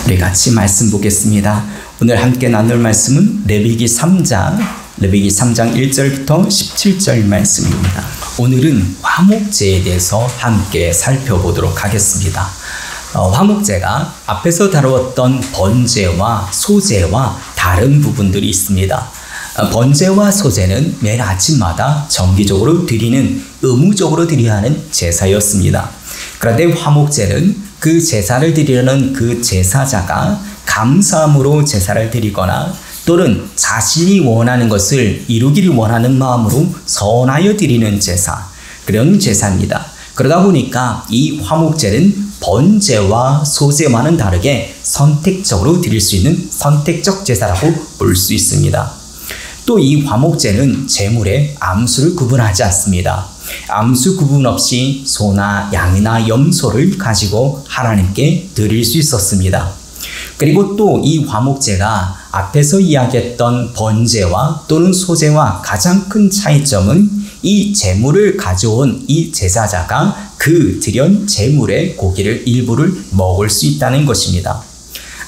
우리 같이 말씀 보겠습니다. 오늘 함께 나눌 말씀은 레위기 3장 1절부터 17절 말씀입니다. 오늘은 화목제에 대해서 함께 살펴보도록 하겠습니다. 화목제가 앞에서 다루었던 번제와 소제와 다른 부분들이 있습니다. 번제와 소제는 매일 아침마다 정기적으로 의무적으로 드려야 하는 제사였습니다. 그런데 화목제는 그 제사를 드리려는 그 제사자가 감사함으로 제사를 드리거나 또는 자신이 원하는 것을 이루기를 원하는 마음으로 선하여 드리는 제사, 그런 제사입니다. 그러다 보니까 이 화목제는 번제와 소제와는 다르게 선택적으로 드릴 수 있는 선택적 제사라고 볼 수 있습니다. 또 이 화목제는 제물에 암수를 구분하지 않습니다. 암수 구분 없이 소나 양이나 염소를 가지고 하나님께 드릴 수 있었습니다. 그리고 또 이 화목제가 앞에서 이야기했던 번제와 또는 소제와 가장 큰 차이점은 이 제물을 가져온 이 제사자가 그 드린 제물의 고기를 일부를 먹을 수 있다는 것입니다.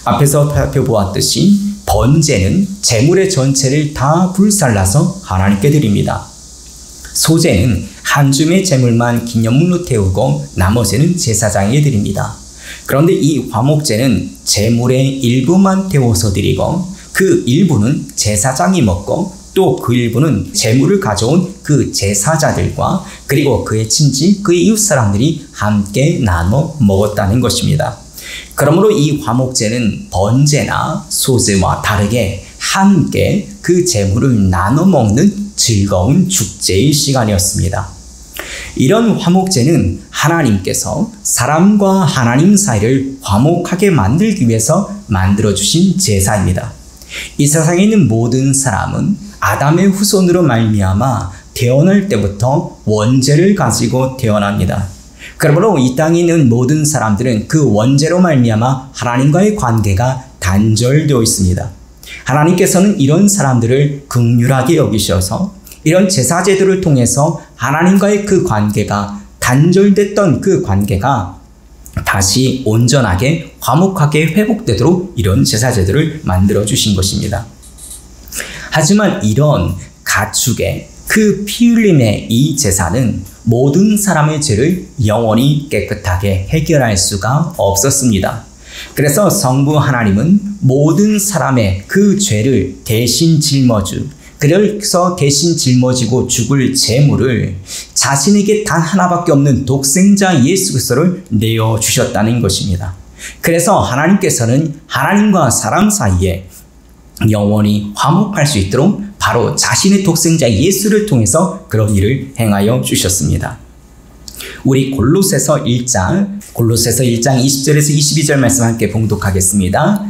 앞에서 살펴보았듯이 번제는 제물의 전체를 다 불살라서 하나님께 드립니다. 소제는 한 줌의 제물만 기념물로 태우고 나머지는 제사장에게 드립니다. 그런데 이 화목제는 제물의 일부만 태워서 드리고 그 일부는 제사장이 먹고 또 그 일부는 제물을 가져온 그 제사자들과 그리고 그의 친지, 그의 이웃 사람들이 함께 나눠 먹었다는 것입니다. 그러므로 이 화목제는 번제나 소제와 다르게 함께 그 제물을 나눠 먹는 즐거운 축제의 시간이었습니다. 이런 화목제는 하나님께서 사람과 하나님 사이를 화목하게 만들기 위해서 만들어주신 제사입니다. 이 세상에 있는 모든 사람은 아담의 후손으로 말미암아 태어날 때부터 원죄를 가지고 태어납니다. 그러므로 이 땅에 있는 모든 사람들은 그 원죄로 말미암아 하나님과의 관계가 단절되어 있습니다. 하나님께서는 이런 사람들을 긍휼하게 여기셔서 이런 제사제들을 통해서 하나님과의 그 관계가 단절됐던 그 관계가 다시 온전하게 화목하게 회복되도록 이런 제사제들을 만들어 주신 것입니다. 하지만 이런 가축의 그 피 흘림의 이 제사는 모든 사람의 죄를 영원히 깨끗하게 해결할 수가 없었습니다. 그래서 성부 하나님은 모든 사람의 그 죄를 대신 그래서 대신 짊어지고 죽을 제물을 자신에게 단 하나밖에 없는 독생자 예수 그리스도를 내어주셨다는 것입니다. 그래서 하나님께서는 하나님과 사람 사이에 영원히 화목할 수 있도록 바로 자신의 독생자 예수를 통해서 그런 일을 행하여 주셨습니다. 우리 골로새서 1장 20절에서 22절 말씀 함께 봉독하겠습니다.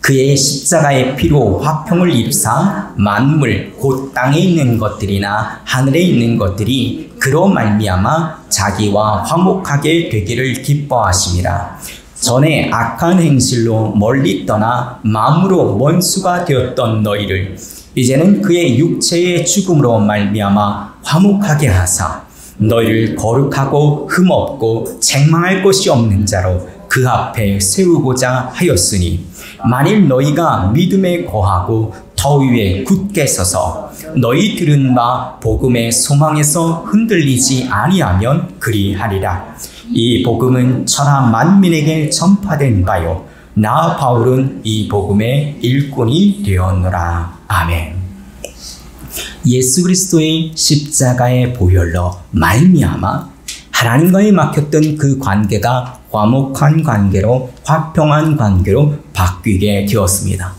그의 십자가의 피로 화평을 이루사 만물 곧 땅에 있는 것들이나 하늘에 있는 것들이 그로 말미암아 자기와 화목하게 되기를 기뻐하심이라. 전에 악한 행실로 멀리 떠나 마음으로 원수가 되었던 너희를 이제는 그의 육체의 죽음으로 말미암아 화목하게 하사 너희를 거룩하고 흠없고 책망할 것이 없는 자로 그 앞에 세우고자 하였으니 만일 너희가 믿음에 거하고 터 위에 굳게 서서 너희 들은 바 복음의 소망에서 흔들리지 아니하면 그리하리라. 이 복음은 천하 만민에게 전파된 바요 나 바울은 이 복음의 일꾼이 되었노라. 아멘. 예수 그리스도의 십자가의 보혈로 말미암아 하나님과의 막혔던 그 관계가 화목한 관계로 화평한 관계로 바뀌게 되었습니다.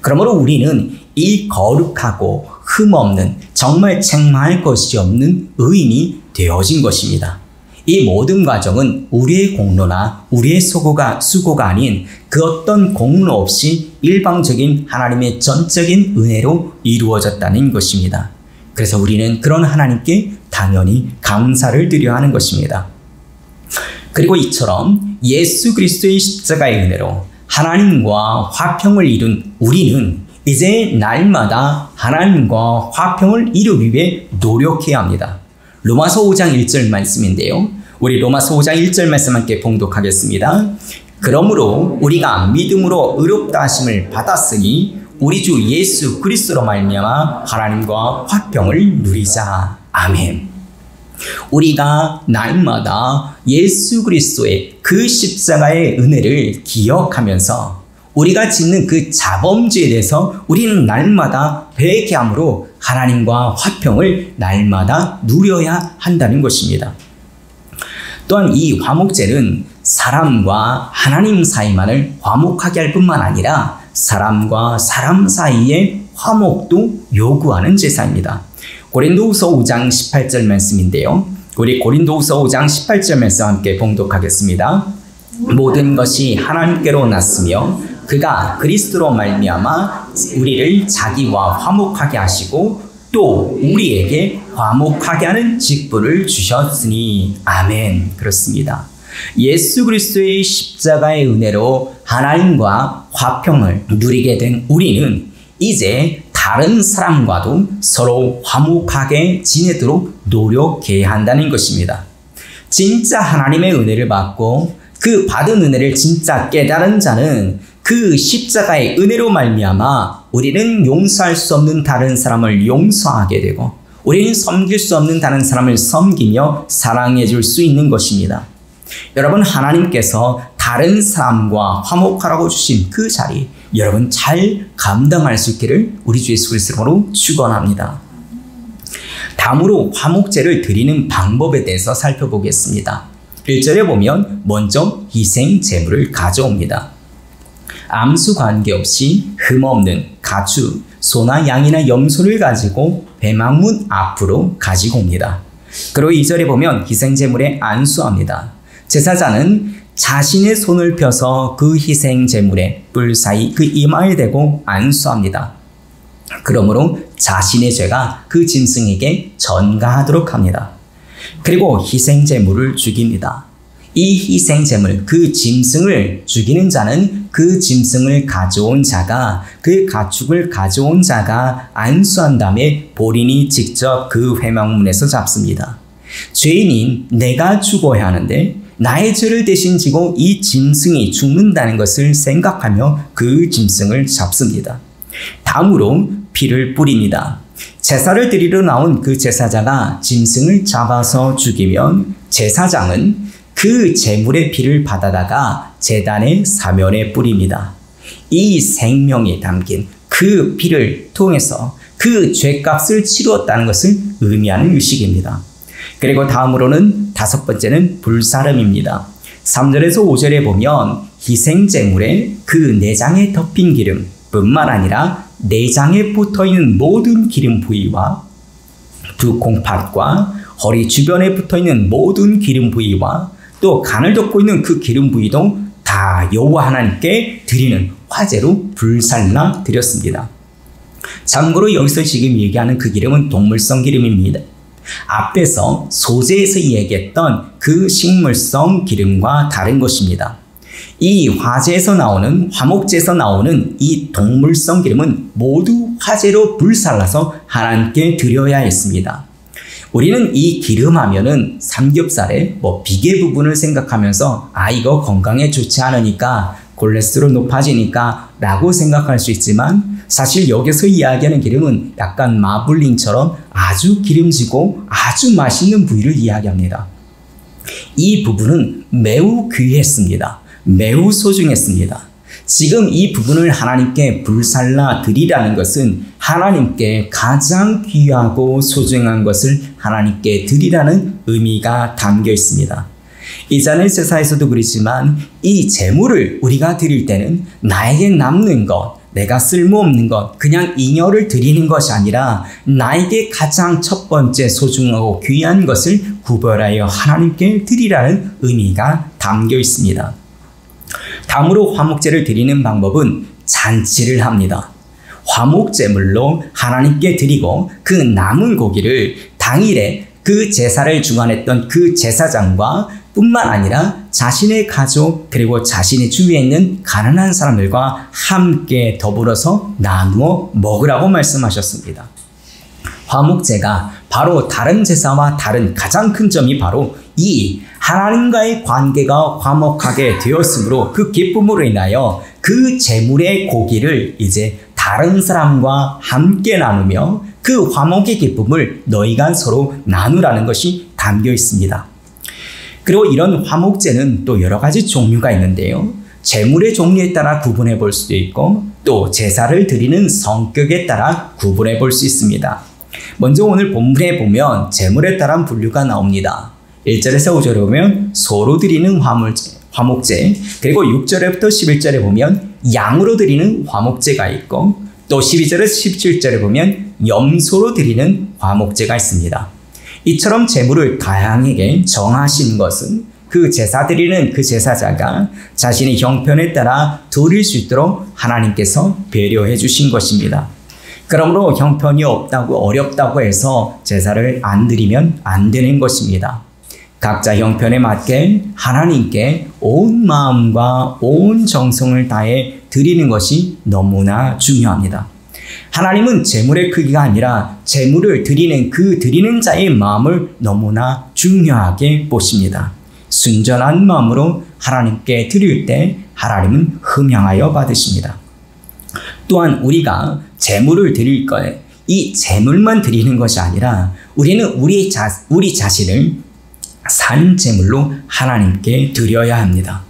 그러므로 우리는 이 거룩하고 흠없는 정말 책망할 것이 없는 의인이 되어진 것입니다. 이 모든 과정은 우리의 공로나 우리의 수고가 아닌 그 어떤 공로 없이 일방적인 하나님의 전적인 은혜로 이루어졌다는 것입니다. 그래서 우리는 그런 하나님께 당연히 감사를 드려야 하는 것입니다. 그리고 이처럼 예수 그리스도의 십자가의 은혜로 하나님과 화평을 이룬 우리는 이제 날마다 하나님과 화평을 이루기 위해 노력해야 합니다. 로마서 5장 1절 말씀인데요. 우리 로마서 5장 1절 말씀 함께 봉독하겠습니다. 그러므로 우리가 믿음으로 의롭다 하심을 받았으니 우리 주 예수 그리스도로 말미암아 하나님과 화평을 누리자. 아멘. 우리가 날마다 예수 그리스도의 그 십자가의 은혜를 기억하면서 우리가 짓는 그 자범죄에 대해서 우리는 날마다 회개함으로 하나님과 화평을 날마다 누려야 한다는 것입니다. 또한 이 화목제는 사람과 하나님 사이만을 화목하게 할 뿐만 아니라 사람과 사람 사이의 화목도 요구하는 제사입니다. 고린도후서 5장 18절 말씀인데요. 우리 고린도후서 5장 18절 말씀 함께 봉독하겠습니다. 모든 것이 하나님께로 났으며 그가 그리스도로 말미암아 우리를 자기와 화목하게 하시고 또 우리에게 화목하게 하는 직분을 주셨으니. 아멘. 그렇습니다. 예수 그리스도의 십자가의 은혜로 하나님과 화평을 누리게 된 우리는 이제 다른 사람과도 서로 화목하게 지내도록 노력해야 한다는 것입니다. 진짜 하나님의 은혜를 받고 그 받은 은혜를 진짜 깨달은 자는 그 십자가의 은혜로 말미암아 우리는 용서할 수 없는 다른 사람을 용서하게 되고 우리는 섬길 수 없는 다른 사람을 섬기며 사랑해 줄 수 있는 것입니다. 여러분, 하나님께서 다른 사람과 화목하라고 주신 그 자리 여러분 잘 감당할 수 있기를 우리 주 예수 그리스도로 축원합니다. 다음으로 화목제를 드리는 방법에 대해서 살펴보겠습니다. 1절에 보면 먼저 희생 제물을 가져옵니다. 암수 관계없이 흠없는 가축, 소나 양이나 염소를 가지고 회막문 앞으로 가지고 옵니다. 그리고 2절에 보면 희생 제물에 안수합니다. 제사장은 자신의 손을 펴서 그 희생 제물의 뿔 사이 그 이마에 대고 안수합니다. 그러므로 자신의 죄가 그 짐승에게 전가하도록 합니다. 그리고 희생 제물을 죽입니다. 이 희생 제물, 그 짐승을 죽이는 자는 그 짐승을 가져온 자가, 그 가축을 가져온 자가 안수한 다음에 본인이 직접 그 회막문에서 잡습니다. 죄인인 내가 죽어야 하는데 나의 죄를 대신 지고 이 짐승이 죽는다는 것을 생각하며 그 짐승을 잡습니다. 다음으로 피를 뿌립니다. 제사를 드리러 나온 그 제사자가 짐승을 잡아서 죽이면 제사장은 그 제물의 피를 받아다가 제단의 사면에 뿌립니다. 이 생명이 담긴 그 피를 통해서 그 죄값을 치루었다는 것을 의미하는 의식입니다. 그리고 다음으로는 다섯 번째는 불사름입니다. 3절에서 5절에 보면 희생제물에 그 내장에 덮인 기름 뿐만 아니라 내장에 붙어있는 모든 기름 부위와 두 콩팥과 허리 주변에 붙어있는 모든 기름 부위와 또 간을 덮고 있는 그 기름 부위도 다 여호와 하나님께 드리는 화제로 불살라 드렸습니다. 참고로 여기서 지금 얘기하는 그 기름은 동물성 기름입니다. 앞에서 소재에서 이야기했던 그 식물성 기름과 다른 것입니다. 이 화제에서 나오는 화목제에서 나오는 이 동물성 기름은 모두 화제로 불살라서 하나님께 드려야 했습니다. 우리는 이 기름 하면은 삼겹살의 비계 부분을 생각하면서 이거 건강에 좋지 않으니까 콜레스테롤 높아지니까 라고 생각할 수 있지만 사실 여기서 이야기하는 기름은 약간 마블링처럼 아주 기름지고 아주 맛있는 부위를 이야기합니다. 이 부분은 매우 귀했습니다. 매우 소중했습니다. 지금 이 부분을 하나님께 불살라 드리라는 것은 하나님께 가장 귀하고 소중한 것을 하나님께 드리라는 의미가 담겨 있습니다. 이전의 제사에서도 그렇지만 이 제물을 우리가 드릴 때는 나에게 남는 것, 내가 쓸모없는 것, 그냥 잉여를 드리는 것이 아니라 나에게 가장 첫 번째 소중하고 귀한 것을 구별하여 하나님께 드리라는 의미가 담겨 있습니다. 다음으로 화목제를 드리는 방법은 잔치를 합니다. 화목제물로 하나님께 드리고 그 남은 고기를 당일에 그 제사를 주관했던 그 제사장과 뿐만 아니라 자신의 가족 그리고 자신의 주위에 있는 가난한 사람들과 함께 더불어서 나누어 먹으라고 말씀하셨습니다. 화목제가 바로 다른 제사와 다른 가장 큰 점이 바로 이 하나님과의 관계가 화목하게 되었으므로 그 기쁨으로 인하여 그 재물의 고기를 이제 다른 사람과 함께 나누며 그 화목의 기쁨을 너희가 서로 나누라는 것이 담겨 있습니다. 그리고 이런 화목제는 또 여러 가지 종류가 있는데요. 재물의 종류에 따라 구분해 볼 수도 있고 또 제사를 드리는 성격에 따라 구분해 볼 수 있습니다. 먼저 오늘 본문에 보면 재물에 따른 분류가 나옵니다. 1절에서 5절에 보면 소로 드리는 화목제, 그리고 6절부터 11절에 보면 양으로 드리는 화목제가 있고 또 12절에서 17절에 보면 염소로 드리는 화목제가 있습니다. 이처럼 재물을 다양하게 정하신 것은 그 제사 드리는 그 제사자가 자신의 형편에 따라 드릴 수 있도록 하나님께서 배려해 주신 것입니다. 그러므로 형편이 없다고 어렵다고 해서 제사를 안 드리면 안 되는 것입니다. 각자 형편에 맞게 하나님께 온 마음과 온 정성을 다해 드리는 것이 너무나 중요합니다. 하나님은 재물의 크기가 아니라 재물을 드리는 그 드리는 자의 마음을 너무나 중요하게 보십니다. 순전한 마음으로 하나님께 드릴 때 하나님은 흠양하여 받으십니다. 또한 우리가 재물을 드릴 거에 이 재물만 드리는 것이 아니라 우리는 우리 자신을 산 제물로 하나님께 드려야 합니다.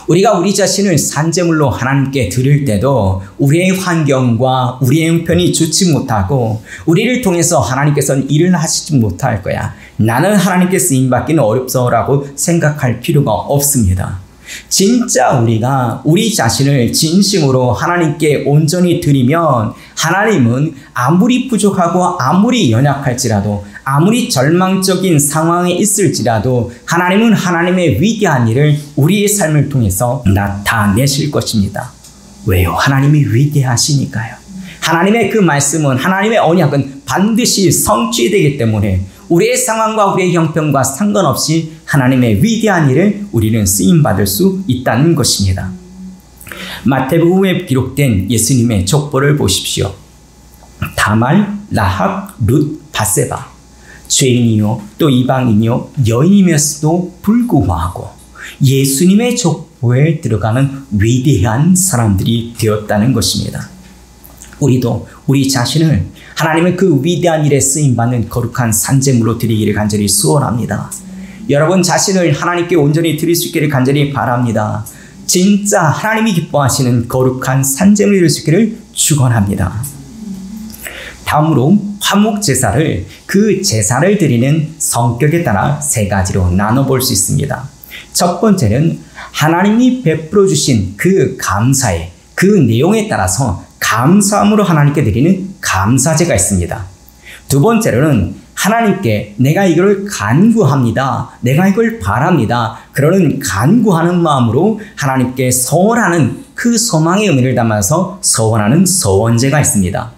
우리가 우리 자신을 산 제물로 하나님께 드릴 때도 우리의 환경과 우리의 형편이 좋지 못하고 우리를 통해서 하나님께서는 일을 하시지 못할 거야. 나는 하나님께 쓰임받기는 어렵소라고 생각할 필요가 없습니다. 진짜 우리가 우리 자신을 진심으로 하나님께 온전히 드리면 하나님은 아무리 부족하고 아무리 연약할지라도 아무리 절망적인 상황에 있을지라도 하나님은 하나님의 위대한 일을 우리의 삶을 통해서 나타내실 것입니다. 왜요? 하나님이 위대하시니까요. 하나님의 그 말씀은 하나님의 언약은 반드시 성취되기 때문에 우리의 상황과 우리의 형편과 상관없이 하나님의 위대한 일을 우리는 쓰임받을 수 있다는 것입니다. 마태복음에 기록된 예수님의 족보를 보십시오. 다말, 라합, 룻, 바세바, 죄인이요 또 이방인이요 여인이면서도 불구하고 예수님의 족보에 들어가는 위대한 사람들이 되었다는 것입니다. 우리도 우리 자신을 하나님의 그 위대한 일에 쓰임받는 거룩한 산제물로 드리기를 간절히 소원합니다. 여러분 자신을 하나님께 온전히 드릴 수 있기를 간절히 바랍니다. 진짜 하나님이 기뻐하시는 거룩한 산제물이 될 수 있기를 축원합니다. 다음으로 화목제사를 그 제사를 드리는 성격에 따라 세 가지로 나눠볼 수 있습니다. 첫 번째는 하나님이 베풀어 주신 그 감사의 그 내용에 따라서 감사함으로 하나님께 드리는 감사제가 있습니다. 두 번째로는 하나님께 내가 이걸 간구합니다. 내가 이걸 바랍니다. 그러는 간구하는 마음으로 하나님께 서원하는 그 소망의 의미를 담아서 서원하는 서원제가 있습니다.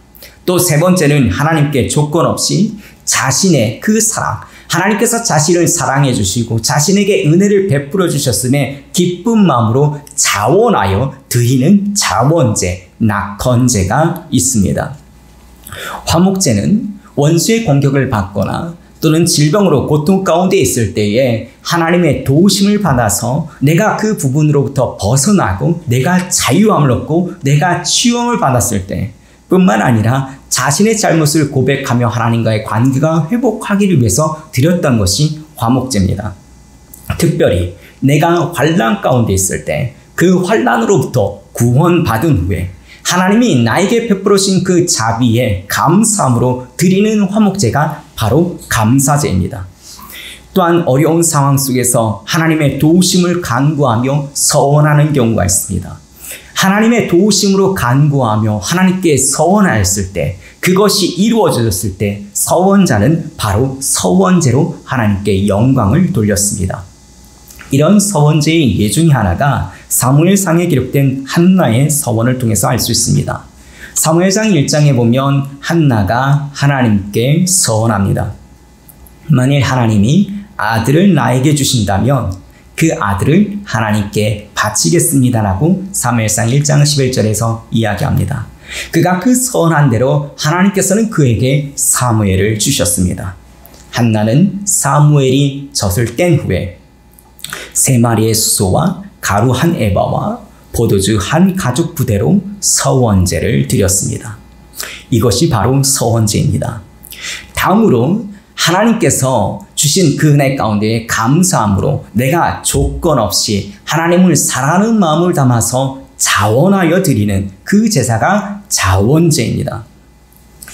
또 세 번째는 하나님께 조건 없이 자신의 그 사랑, 하나님께서 자신을 사랑해 주시고 자신에게 은혜를 베풀어 주셨음에 기쁜 마음으로 자원하여 드리는 자원제, 낙헌제가 있습니다. 화목제는 원수의 공격을 받거나 또는 질병으로 고통 가운데 있을 때에 하나님의 도우심을 받아서 내가 그 부분으로부터 벗어나고 내가 자유함을 얻고 내가 치유함을 받았을 때 뿐만 아니라 자신의 잘못을 고백하며 하나님과의 관계가 회복하기를 위해서 드렸던 것이 화목제입니다. 특별히 내가 환난 가운데 있을 때 그 환난으로부터 구원받은 후에 하나님이 나에게 베풀어 주신 그 자비에 감사함으로 드리는 화목제가 바로 감사제입니다. 또한 어려운 상황 속에서 하나님의 도우심을 간구하며 서원하는 경우가 있습니다. 하나님의 도우심으로 간구하며 하나님께 서원하였을 때 그것이 이루어졌을 때 서원자는 바로 서원제로 하나님께 영광을 돌렸습니다. 이런 서원제의 예 중에 하나가 사무엘상에 기록된 한나의 서원을 통해서 알 수 있습니다. 사무엘상 1장에 보면 한나가 하나님께 서원합니다. 만일 하나님이 아들을 나에게 주신다면 그 아들을 하나님께 바치겠습니다라고 사무엘상 1장 11절에서 이야기합니다. 그가 그 서원한 대로 하나님께서는 그에게 사무엘을 주셨습니다. 한나는 사무엘이 젖을 뗀 후에 3마리의 수소와 가루 1에바와 포도주 1가죽 부대로 서원제를 드렸습니다. 이것이 바로 서원제입니다. 다음으로 하나님께서 주신 그 은혜 가운데 감사함으로 내가 조건 없이 하나님을 사랑하는 마음을 담아서 자원하여 드리는 그 제사가 자원제입니다.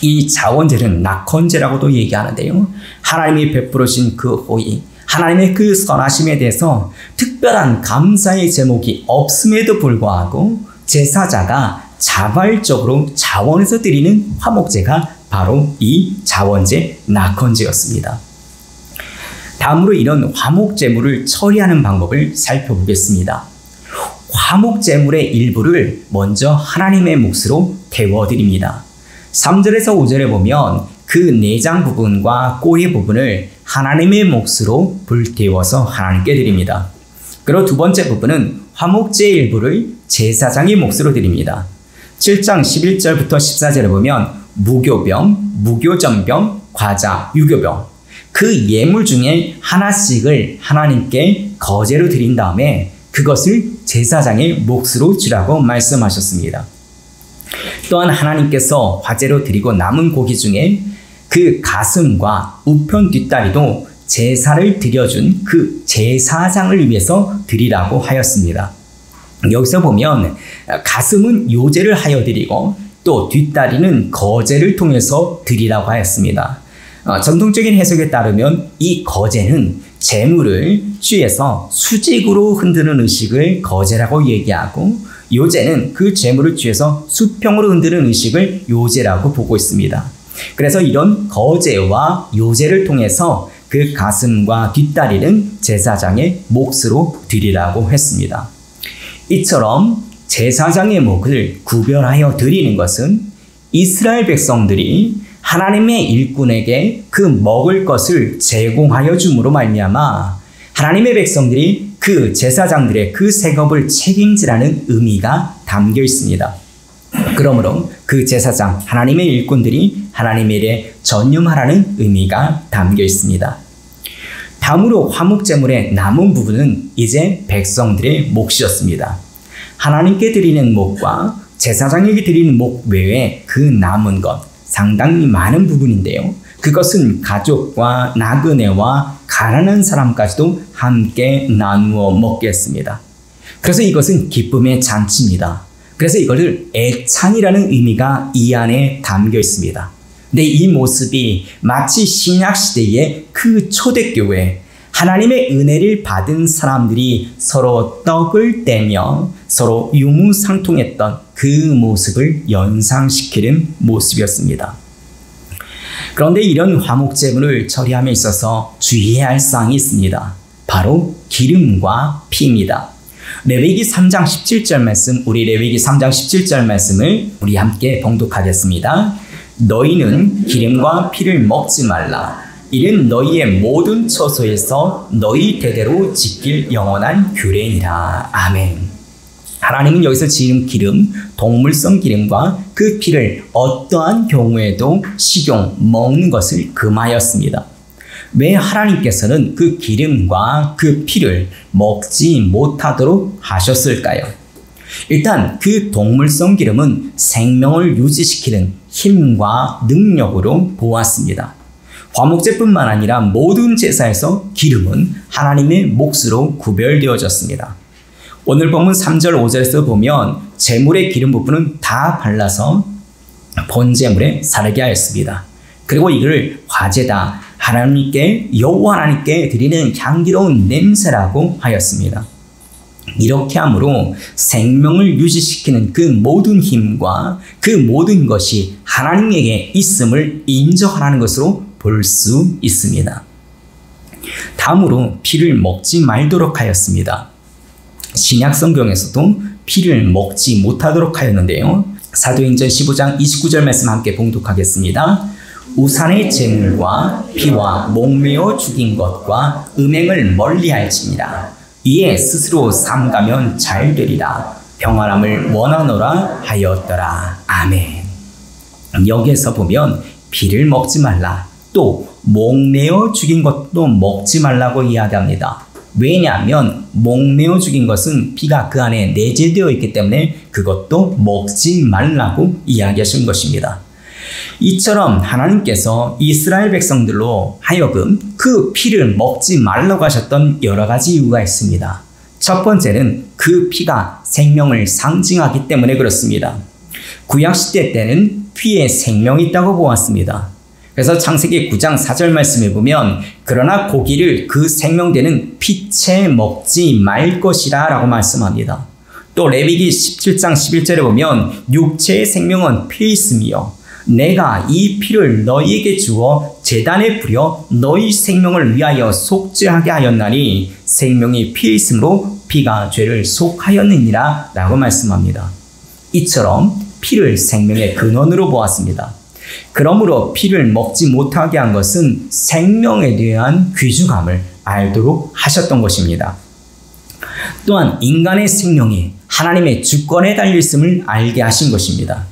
이 자원제는 낙헌제라고도 얘기하는데요. 하나님이 베풀으신 그 호의, 하나님의 그 선하심에 대해서 특별한 감사의 제목이 없음에도 불구하고 제사자가 자발적으로 자원해서 드리는 화목제가 바로 이 자원제 낙헌제였습니다. 다음으로 이런 화목제물을 처리하는 방법을 살펴보겠습니다. 화목제물의 일부를 먼저 하나님의 몫으로 태워드립니다. 3절에서 5절에 보면 그 내장 부분과 꼬리 부분을 하나님의 몫으로 불태워서 하나님께 드립니다. 그리고 두 번째 부분은 화목제의 일부를 제사장의 몫으로 드립니다. 7장 11절부터 14절에 보면 무교병, 무교전병, 과자, 유교병 그 예물 중에 하나씩을 하나님께 거제로 드린 다음에 그것을 제사장의 몫으로 주라고 말씀하셨습니다. 또한 하나님께서 화제로 드리고 남은 고기 중에 그 가슴과 우편 뒷다리도 제사를 드려준 그 제사장을 위해서 드리라고 하였습니다. 여기서 보면 가슴은 요제를 하여 드리고 또 뒷다리는 거제를 통해서 드리라고 하였습니다. 전통적인 해석에 따르면 이 거제는 재물을 쥐에서 수직으로 흔드는 의식을 거제라고 얘기하고 요제는 그 재물을 쥐에서 수평으로 흔드는 의식을 요제라고 보고 있습니다. 그래서 이런 거제와 요제를 통해서 그 가슴과 뒷다리는 제사장의 몫으로 드리라고 했습니다. 이처럼 제사장의 몫을 구별하여 드리는 것은 이스라엘 백성들이 하나님의 일꾼에게 그 먹을 것을 제공하여 줌으로 말미암아 하나님의 백성들이 그 제사장들의 그 색업을 책임지라는 의미가 담겨 있습니다. 그러므로 그 제사장, 하나님의 일꾼들이 하나님의 일에 전념하라는 의미가 담겨 있습니다. 다음으로 화목제물의 남은 부분은 이제 백성들의 몫이었습니다. 하나님께 드리는 몫과 제사장에게 드리는 몫 외에 그 남은 것, 상당히 많은 부분인데요. 그것은 가족과 나그네와 가난한 사람까지도 함께 나누어 먹겠습니다. 그래서 이것은 기쁨의 잔치입니다. 그래서 이것을 애찬이라는 의미가 이 안에 담겨 있습니다. 근데 이 모습이 마치 신약시대의 그 초대교회, 하나님의 은혜를 받은 사람들이 서로 떡을 떼며 서로 유무상통했던 그 모습을 연상시키는 모습이었습니다. 그런데 이런 화목제물을 처리함에 있어서 주의해야 할 사항이 있습니다. 바로 기름과 피입니다. 레위기 3장 17절 말씀, 우리 레위기 3장 17절 말씀을 우리 함께 봉독하겠습니다. 너희는 기름과 피를 먹지 말라. 이는 너희의 모든 처소에서 너희 대대로 지킬 영원한 규례니라. 아멘. 하나님은 여기서 지은 기름, 동물성 기름과 그 피를 어떠한 경우에도 식용, 먹는 것을 금하였습니다. 왜 하나님께서는 그 기름과 그 피를 먹지 못하도록 하셨을까요? 일단 그 동물성 기름은 생명을 유지시키는 힘과 능력으로 보았습니다. 화목제뿐만 아니라 모든 제사에서 기름은 하나님의 몫으로 구별되어졌습니다. 오늘 본문 3절 5절에서 보면 제물의 기름 부분은 다 발라서 번제물에 사르게 하였습니다. 그리고 이를 화제다, 하나님께, 여호와 하나님께 드리는 향기로운 냄새라고 하였습니다. 이렇게 함으로 생명을 유지시키는 그 모든 힘과 그 모든 것이 하나님에게 있음을 인정하라는 것으로 볼 수 있습니다. 다음으로 피를 먹지 말도록 하였습니다. 신약 성경에서도 피를 먹지 못하도록 하였는데요. 사도행전 15장 29절 말씀 함께 봉독하겠습니다. 우산의 제물과 피와 목매어 죽인 것과 음행을 멀리할지니라. 이에 스스로 삼가면 잘 되리라. 평안함을 원하노라 하였더라. 아멘. 여기에서 보면 피를 먹지 말라, 또 목매어 죽인 것도 먹지 말라고 이야기합니다. 왜냐하면 목매어 죽인 것은 피가 그 안에 내재되어 있기 때문에 그것도 먹지 말라고 이야기하신 것입니다. 이처럼 하나님께서 이스라엘 백성들로 하여금 그 피를 먹지 말라고 하셨던 여러 가지 이유가 있습니다. 첫 번째는 그 피가 생명을 상징하기 때문에 그렇습니다. 구약시대 때는 피에 생명이 있다고 보았습니다. 그래서 창세기 9장 4절 말씀에 보면 그러나 고기를 그 생명되는 피채 먹지 말 것이라 라고 말씀합니다. 또 레위기 17장 11절에 보면 육체의 생명은 피에 있으며 내가 이 피를 너희에게 주어 제단에 뿌려 너희 생명을 위하여 속죄하게 하였나니 생명이 피에 있으므로 피가 죄를 속하였느니라 라고 말씀합니다. 이처럼 피를 생명의 근원으로 보았습니다. 그러므로 피를 먹지 못하게 한 것은 생명에 대한 귀중함을 알도록 하셨던 것입니다. 또한 인간의 생명이 하나님의 주권에 달려있음을 알게 하신 것입니다.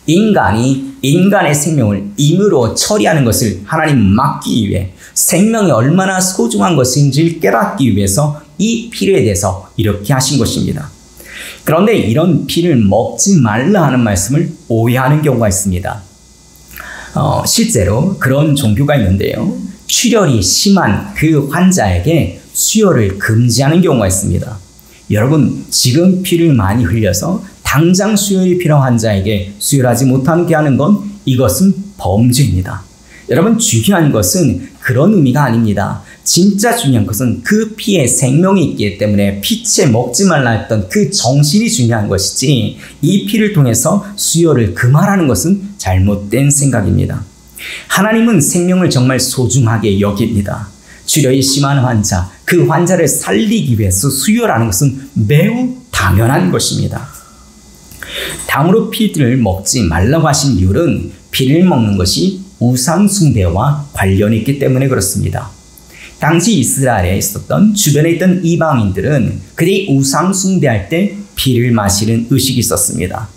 인간이 인간의 생명을 임으로 처리하는 것을 하나님 막기 위해 생명이 얼마나 소중한 것인지를 깨닫기 위해서 이 피에 대해서 이렇게 하신 것입니다. 그런데 이런 피를 먹지 말라 하는 말씀을 오해하는 경우가 있습니다. 실제로 그런 종교가 있는데요. 출혈이 심한 그 환자에게 수혈을 금지하는 경우가 있습니다. 여러분, 지금 피를 많이 흘려서 당장 수혈이 필요한 환자에게 수혈하지 못하게 하는 건 이것은 범죄입니다. 여러분, 중요한 것은 그런 의미가 아닙니다. 진짜 중요한 것은 그 피에 생명이 있기 때문에 피채 먹지 말라 했던 그 정신이 중요한 것이지 이 피를 통해서 수혈을 금하라는 것은 잘못된 생각입니다. 하나님은 생명을 정말 소중하게 여깁니다. 출혈이 심한 환자, 그 환자를 살리기 위해서 수혈하는 것은 매우 당연한 것입니다. 다음으로 피를 먹지 말라고 하신 이유는 피를 먹는 것이 우상 숭배와 관련이 있기 때문에 그렇습니다. 당시 이스라엘에 있었던 주변에 있던 이방인들은 그들이 우상 숭배할 때 피를 마시는 의식이 있었습니다.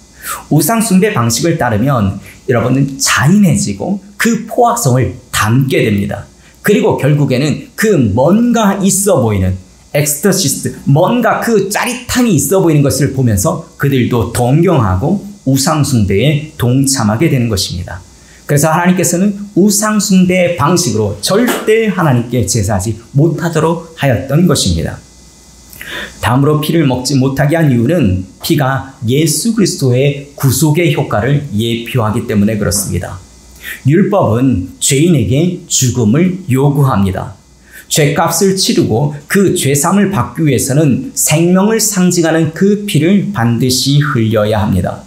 우상 숭배 방식을 따르면 여러분은 잔인해지고 그 포악성을 담게 됩니다. 그리고 결국에는 그 뭔가 있어 보이는 엑스터시스트, 뭔가 그 짜릿함이 있어 보이는 것을 보면서 그들도 동경하고 우상 숭배에 동참하게 되는 것입니다. 그래서 하나님께서는 우상 숭배 방식으로 절대 하나님께 제사하지 못하도록 하였던 것입니다. 다음으로 피를 먹지 못하게 한 이유는 피가 예수 그리스도의 구속의 효과를 예표하기 때문에 그렇습니다. 율법은 죄인에게 죽음을 요구합니다. 죄값을 치르고 그 죄삼을 받기 위해서는 생명을 상징하는 그 피를 반드시 흘려야 합니다.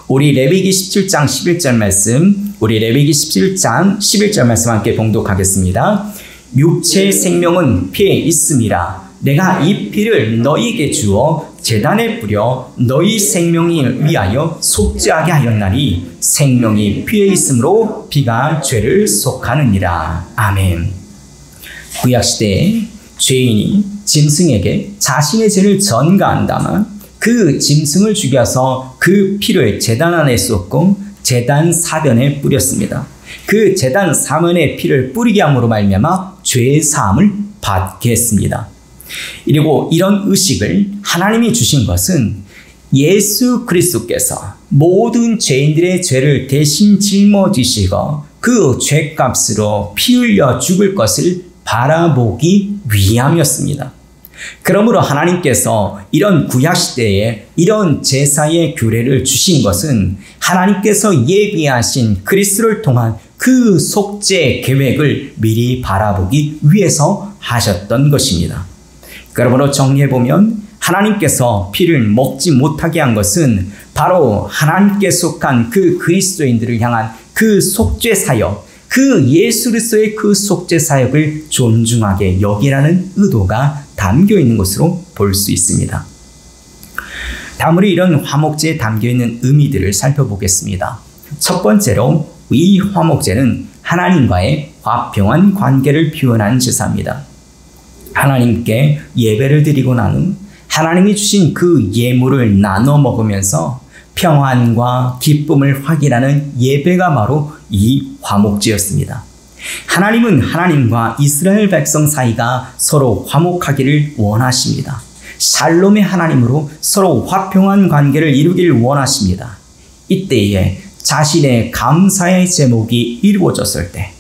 우리 레위기 17장 11절 말씀, 우리 레위기 17장 11절 말씀 함께 봉독하겠습니다. 육체의 생명은 피에 있음이라. 내가 이 피를 너희에게 주어 제단에 뿌려 너희 생명을 위하여 속죄하게 하였나니 생명이 피에 있으므로 피가 죄를 속하느니라. 아멘. 구약시대에 죄인이 짐승에게 자신의 죄를 전가한다면 그 짐승을 죽여서 그 피를 제단 안에 쏟고 제단 사변에 뿌렸습니다. 그 제단 사변에 피를 뿌리게 함으로 말미암아 죄 사함을 받게 했습니다. 그리고 이런 의식을 하나님이 주신 것은 예수 그리스도께서 모든 죄인들의 죄를 대신 짊어지시고 그 죄값으로 피 흘려 죽을 것을 바라보기 위함이었습니다. 그러므로 하나님께서 이런 구약시대에 이런 제사의 규례를 주신 것은 하나님께서 예비하신 그리스도를 통한 그 속죄 계획을 미리 바라보기 위해서 하셨던 것입니다. 그러므로 정리해보면 하나님께서 피를 먹지 못하게 한 것은 바로 하나님께 속한 그 그리스도인들을 향한 그 속죄 사역, 그 예수 그리스도의 그 속죄 사역을 존중하게 여기라는 의도가 담겨 있는 것으로 볼 수 있습니다. 다음으로 이런 화목제에 담겨 있는 의미들을 살펴보겠습니다. 첫 번째로 이 화목제는 하나님과의 화평한 관계를 표현하는 제사입니다. 하나님께 예배를 드리고 난 후 하나님이 주신 그 예물을 나눠 먹으면서 평안과 기쁨을 확인하는 예배가 바로 이 화목제였습니다. 하나님은 하나님과 이스라엘 백성 사이가 서로 화목하기를 원하십니다. 샬롬의 하나님으로 서로 화평한 관계를 이루기를 원하십니다. 이때에 자신의 감사의 제목이 이루어졌을 때,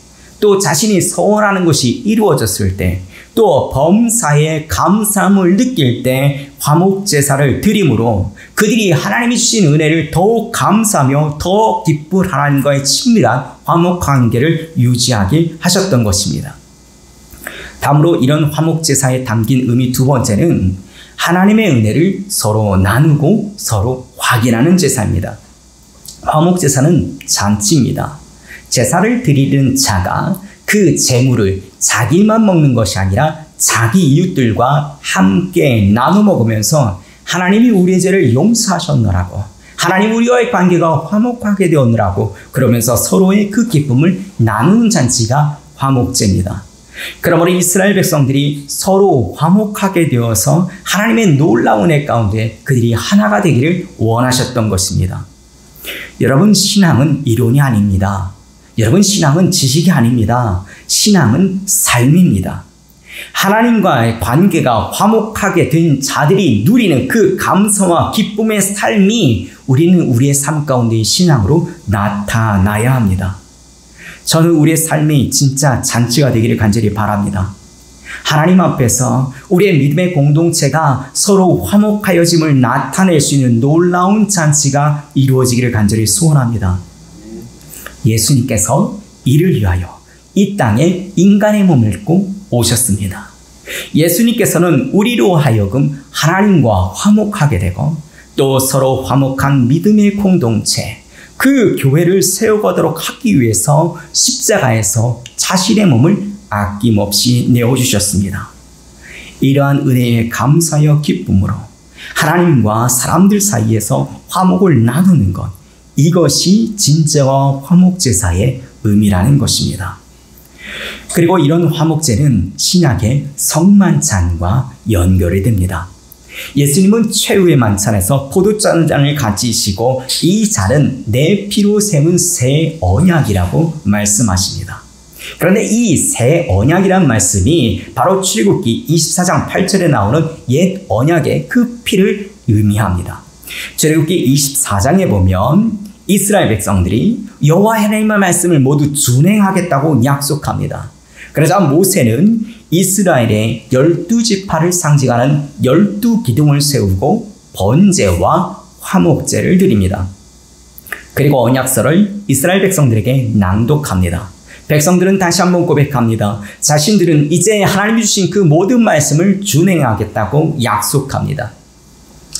또 자신이 소원하는 것이 이루어졌을 때, 또 범사에 감사함을 느낄 때 화목제사를 드림으로 그들이 하나님이 주신 은혜를 더욱 감사하며 더 기쁜 하나님과의 친밀한 화목관계를 유지하게 하셨던 것입니다. 다음으로 이런 화목제사에 담긴 의미 두 번째는 하나님의 은혜를 서로 나누고 서로 확인하는 제사입니다. 화목제사는 잔치입니다. 제사를 드리는 자가 그 제물을 자기만 먹는 것이 아니라 자기 이웃들과 함께 나눠 먹으면서 하나님이 우리의 죄를 용서하셨노라고, 하나님 우리와의 관계가 화목하게 되었노라고 그러면서 서로의 그 기쁨을 나누는 잔치가 화목제입니다. 그러므로 이스라엘 백성들이 서로 화목하게 되어서 하나님의 놀라운 애 가운데 그들이 하나가 되기를 원하셨던 것입니다. 여러분, 신앙은 이론이 아닙니다. 여러분, 신앙은 지식이 아닙니다. 신앙은 삶입니다. 하나님과의 관계가 화목하게 된 자들이 누리는 그 감사와 기쁨의 삶이 우리는 우리의 삶 가운데의 신앙으로 나타나야 합니다. 저는 우리의 삶이 진짜 잔치가 되기를 간절히 바랍니다. 하나님 앞에서 우리의 믿음의 공동체가 서로 화목하여짐을 나타낼 수 있는 놀라운 잔치가 이루어지기를 간절히 소원합니다. 예수님께서 이를 위하여 이 땅에 인간의 몸을 입고 오셨습니다. 예수님께서는 우리로 하여금 하나님과 화목하게 되고 또 서로 화목한 믿음의 공동체, 그 교회를 세워가도록 하기 위해서 십자가에서 자신의 몸을 아낌없이 내어주셨습니다. 이러한 은혜에 감사하여 기쁨으로 하나님과 사람들 사이에서 화목을 나누는 것, 이것이 진짜와 화목제사의 의미라는 것입니다. 그리고 이런 화목제는 신약의 성만찬과 연결이 됩니다. 예수님은 최후의 만찬에서 포도잔을 가지시고 이 잔은 내 피로 세운 새 언약이라고 말씀하십니다. 그런데 이 새 언약이란 말씀이 바로 출애굽기 24장 8절에 나오는 옛 언약의 그 피를 의미합니다. 출애굽기 24장에 보면 이스라엘 백성들이 여호와 하나님의 말씀을 모두 준행하겠다고 약속합니다. 그러자 모세는 이스라엘의 12지파를 상징하는 12기둥을 세우고 번제와 화목제를 드립니다. 그리고 언약서를 이스라엘 백성들에게 낭독합니다. 백성들은 다시 한번 고백합니다. 자신들은 이제 하나님이 주신 그 모든 말씀을 준행하겠다고 약속합니다.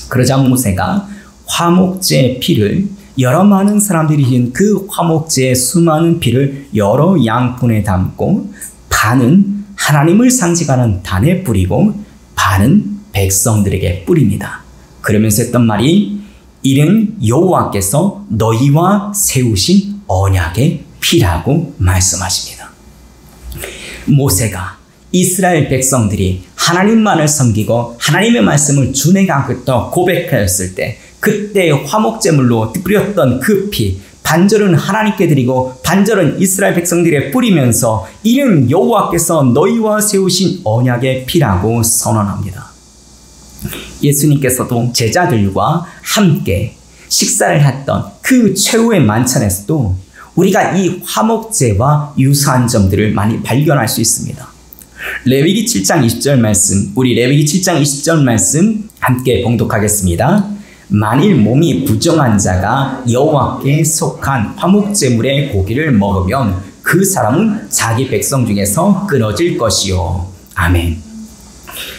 그러자 모세가 화목제 피를, 여러 많은 사람들이 지은 그 화목제의 수많은 피를 여러 양푼에 담고 반은 하나님을 상징하는 단에 뿌리고 반은 백성들에게 뿌립니다. 그러면서 했던 말이 이는 여호와께서 너희와 세우신 언약의 피라고 말씀하십니다. 모세가 이스라엘 백성들이 하나님만을 섬기고 하나님의 말씀을 준행하겠다고 고백하였을 때 그때 화목제물로 뿌렸던 그 피, 반절은 하나님께 드리고 반절은 이스라엘 백성들에게 뿌리면서 이는 여호와께서 너희와 세우신 언약의 피라고 선언합니다. 예수님께서도 제자들과 함께 식사를 했던 그 최후의 만찬에서도 우리가 이 화목제와 유사한 점들을 많이 발견할 수 있습니다. 레위기 7장 20절 말씀, 우리 레위기 7장 20절 말씀 함께 봉독하겠습니다. 만일 몸이 부정한 자가 여호와께 속한 화목제물의 고기를 먹으면 그 사람은 자기 백성 중에서 끊어질 것이요. 아멘.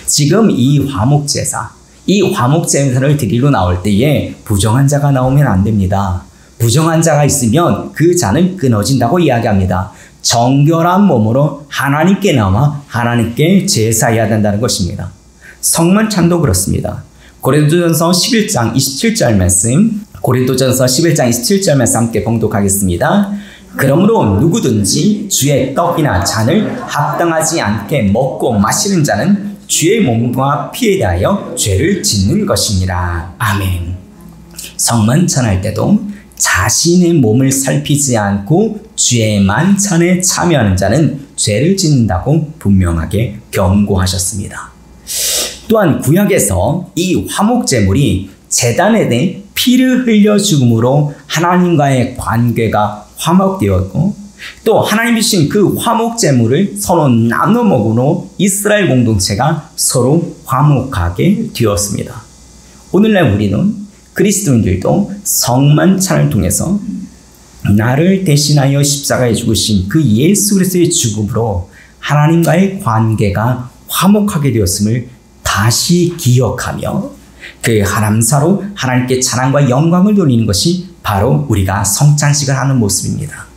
지금 이 화목제사를 드리러 나올 때에 부정한 자가 나오면 안 됩니다. 부정한 자가 있으면 그 자는 끊어진다고 이야기합니다. 정결한 몸으로 하나님께 나와 하나님께 제사해야 된다는 것입니다. 성만찬도 그렇습니다. 고린도전서 11장 27절 말씀, 고린도전서 11장 27절 말씀 함께 봉독하겠습니다. 그러므로 누구든지 주의 떡이나 잔을 합당하지 않게 먹고 마시는 자는 주의 몸과 피에 대하여 죄를 짓는 것이니라. 아멘. 성만찬할 때도 자신의 몸을 살피지 않고 주의 만찬에 참여하는 자는 죄를 짓는다고 분명하게 경고하셨습니다. 또한 구약에서 이 화목제물이 제단에 대해 피를 흘려 죽음으로 하나님과의 관계가 화목되었고, 또 하나님이 주신 그 화목제물을 서로 나눠 먹음으로 이스라엘 공동체가 서로 화목하게 되었습니다. 오늘날 우리는 그리스도인들도 성만찬을 통해서 나를 대신하여 십자가에 죽으신 그 예수 그리스도의 죽음으로 하나님과의 관계가 화목하게 되었음을 다시 기억하며 그 하람사로 하나님께 찬양과 영광을 돌리는 것이 바로 우리가 성찬식을 하는 모습입니다.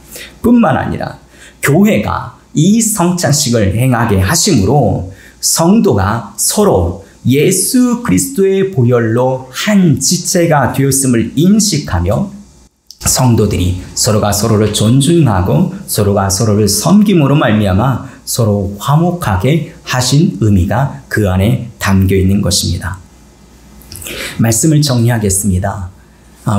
뿐만 아니라 교회가 이 성찬식을 행하게 하심으로 성도가 서로 예수 그리스도의 보혈로 한 지체가 되었음을 인식하며 성도들이 서로가 서로를 존중하고 서로가 서로를 섬김으로 말미암아 서로 화목하게 하신 의미가 그 안에 담겨 있는 것입니다. 말씀을 정리하겠습니다.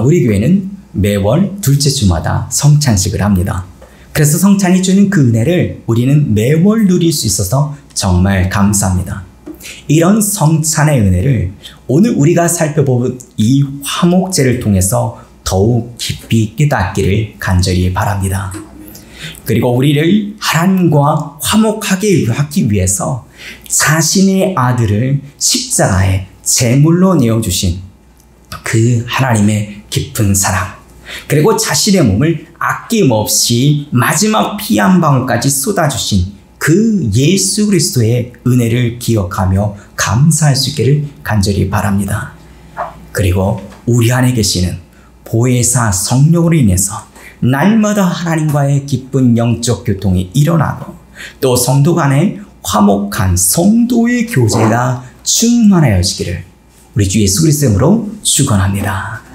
우리 교회는 매월 둘째 주마다 성찬식을 합니다. 그래서 성찬이 주는 그 은혜를 우리는 매월 누릴 수 있어서 정말 감사합니다. 이런 성찬의 은혜를 오늘 우리가 살펴본 이 화목제를 통해서 더욱 깊이 깨닫기를 간절히 바랍니다. 그리고 우리를 하나님과 화목하게 하기 위해서 자신의 아들을 십자가에 제물로 내어주신 그 하나님의 깊은 사랑, 그리고 자신의 몸을 아낌없이 마지막 피 한 방울까지 쏟아주신 그 예수 그리스도의 은혜를 기억하며 감사할 수 있기를 간절히 바랍니다. 그리고 우리 안에 계시는 보혜사 성령으로 인해서 날마다 하나님과의 기쁜 영적 교통이 일어나고 또 성도 간의 화목한 성도의 교제가 충만하여지기를 우리 주 예수 그리스도로 축원합니다.